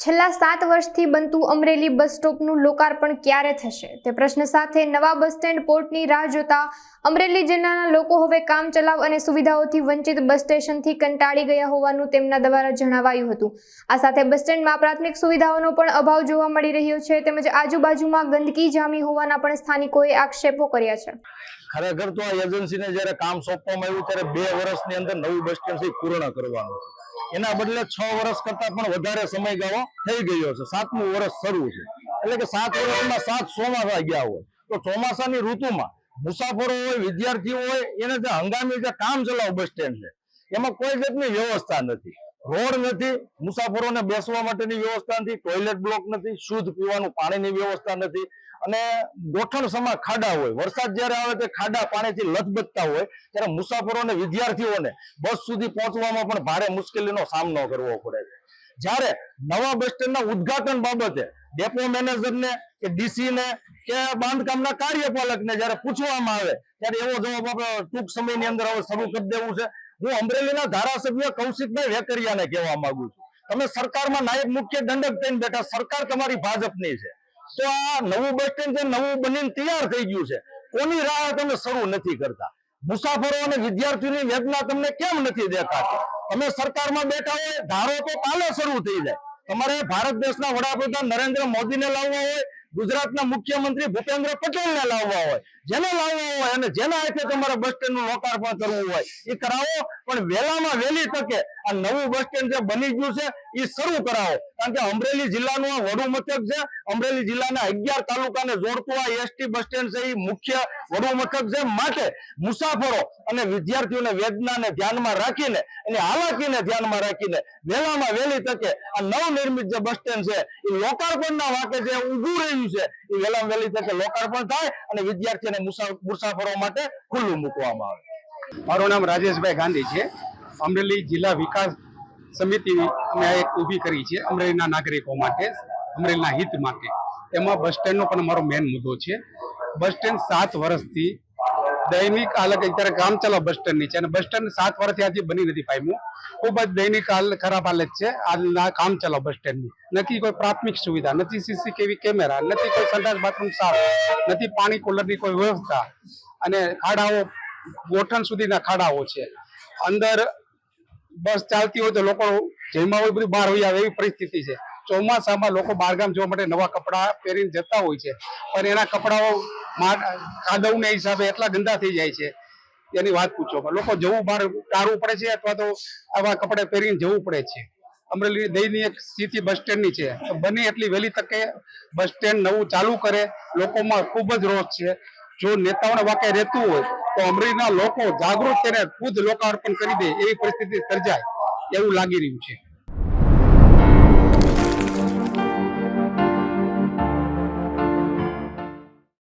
છેલ્લા 7 વર્ષથી બનતું અમરેલી બસ સ્ટોપનું લોકાર્પણ ક્યારે થશે તે પ્રશ્ન સાથે નવા બસ સ્ટેન્ડ પોર્ટની રાહ જોતા અમરેલી જિલ્લાના લોકો હવે કામચલાઉ અને સુવિધાઓથી વંચિત બસ સ્ટેશનથી કંટાળી ગયા હોવાનું તેમના દ્વારા જણાવાયું હતું। આ સાથે બસ સ્ટેન્ડમાં પ્રાથમિક સુવિધાઓનો પણ અભાવ જોવા મળી રહ્યો છે તેમજ આજુબાજુમાં ગંદકી જામી હોવાના પણ સ્થાનિકોએ આક્ષેપો કર્યા છે। ખરેખર તો આ એજન્સીને જ્યારે કામ સોંપવામાં આવ્યું ત્યારે 2 વર્ષની અંદર નવું બસ સ્ટેન્ડ પૂર્ણ કરવાનું છે। એના બદલે 6 વર્ષ કરતા પણ વધારે સમયગાળો થઈ ગયો છે। 7મું વર્ષ શરૂ છે, એટલે કે 7 વર્ષમાં 7 ચોમાસા ગયા હોય તો ચોમાસાની ઋતુમાં મુસાફરો હોય, વિદ્યાર્થીઓ હોય, એને જે હંગામી જે કામ ચલાવ બસ સ્ટેન્ડ છે એમાં કોઈ જાતની વ્યવસ્થા નથી, રોડ નથી, મુસાફરોને બેસવા માટેની વ્યવસ્થા નથી, ટોયલેટ બ્લોક નથી, શુદ્ધ પીવાનું પાણીની વ્યવસ્થા નથી અને ગોઠણ સમા ખાડા હોય। વરસાદ જ્યારે આવે તે ખાડા પાણીથી લથબથતા હોય ત્યારે મુસાફરો અને વિદ્યાર્થીઓને બસ સુધી પહોંચવામાં પણ ભારે મુશ્કેલીનો સામનો કરવો પડે છે। જ્યારે નવા બસ સ્ટેન્ડના ઉદ્ઘાટન બાબતે ડેપો મેનેજરને કે ડીસીને કે બાંધકામના કાર્યપાલકને જ્યારે પૂછવામાં આવે ત્યારે એવો જવાબ આપણે ટૂંક સમયની અંદર હવે શરૂ કરી દેવું છે। હું અમરેલીના ધારાસભ્ય કૌશિકભાઈ વેકરિયાને કહેવા માંગુ છું, તમે સરકારમાં નાયબ મુખ્ય દંડક થઈને બેઠા, સરકાર તમારી ભાજપની છે, તો આ નવું બસ સ્ટેન્ડ છે નવું બનીને તૈયાર થઈ ગયું છે, કોની રાહ તમે શરૂ નથી કરતા? મુસાફરો અને વિદ્યાર્થીઓની વેદના તમને કેમ નથી દેખાતી? તમે સરકારમાં બેઠા હોય, ધારો તો કાલે શરૂ થઈ જાય। તમારે ભારત દેશના વડાપ્રધાન નરેન્દ્ર મોદીને લાવવા હોય, ગુજરાતના મુખ્યમંત્રી ભૂપેન્દ્ર પટેલને લાવવા હોય, જેને લાવવા હોય અને જેના હાથે તમારે બસ સ્ટેન્ડનું લોકાર્પણ કરવું હોય એ કરાવો, પણ વહેલામાં વહેલી તકે આ નવું બસ સ્ટેન્ડ જે બની ગયું છે એ શરૂ કરાવો। કારણ કે અમરેલી જિલ્લાનું આ વડું મથક છે, અમરેલી જિલ્લાના 11 તાલુકાને જોડતું આ એસટી બસ સ્ટેન્ડ છે એ મુખ્ય વડું મથક છે, માટે મુસાફરો અને વિદ્યાર્થીઓને વેદનાને ધ્યાનમાં રાખીને, એની હાલાકીને ધ્યાનમાં રાખીને વહેલામાં વહેલી તકે આ નવનિર્મિત જે બસ સ્ટેન્ડ છે એ લોકાર્પણના વાકે જે ઊભું રહ્યું છે એ વહેલામાં વહેલી તકે લોકાર્પણ થાય અને વિદ્યાર્થી અને મુસાફરો માટે ખુલ્લું મૂકવામાં આવે। મારું નામ રાજેશભાઈ ગાંધી છે। અમરેલી જિલ્લા વિકાસ સમિતિ અમે એક ઊભી કરી છે અમરેલીના નાગરિકો માટે, અમરેલીના હિત માટે। એમાં બસ સ્ટેન્ડનો પણ મારો મેઇન મુદ્દો છે। બસ સ્ટેન્ડ 7 વર્ષથી દૈનિક હાલત અત્યારે કામ ચલાવ બસ સ્ટેન્ડની છે અને બસ સ્ટેન્ડ 7 વર્ષથી આજે બની નથી પામ્યું। ખૂબ જ દૈનિક ખરાબ હાલત છે આજના કામ ચલાવ બસ સ્ટેન્ડની। નથી કોઈ પ્રાથમિક સુવિધા, નથી સીસીટીવી કેમેરા, નથી કોઈ સંડાસ બાથરૂમ સાફ, નથી પાણી કુલરની કોઈ વ્યવસ્થા અને ખાડાઓ ગોઠણ સુધીના ખાડાઓ છે। અંદર બસ ચાલતી હોય તો લોકો જેમાં હોય બધું બહાર હોઈ આવે એવી પરિસ્થિતિ છે। ચોમાસામાં લોકો બહારગામ જવા માટે નવા કપડાં પહેરીને જતા હોય છે, પણ એના કપડાઓ કાદવના હિસાબે એટલા ગંદા થઈ જાય છે એની વાત પૂછો। લોકો જવું બહાર ટાળવું પડે છે અથવા તો આવા કપડાં પહેરીને જવું પડે છે। અમરેલી દૈનિક સ્થિતિ બસ સ્ટેન્ડની છે, તો બને એટલી વહેલી તકે બસ સ્ટેન્ડ નવું ચાલુ કરે। લોકોમાં ખૂબ જ રોષ છે। જો નેતાઓને વાકે રહેતું હોય તો અમરેલીના લોકો જાગૃત થઈને ખુદ લોકાર્પણ કરી દે એવી પરિસ્થિતિ સર્જાય એવું લાગી રહ્યું છે।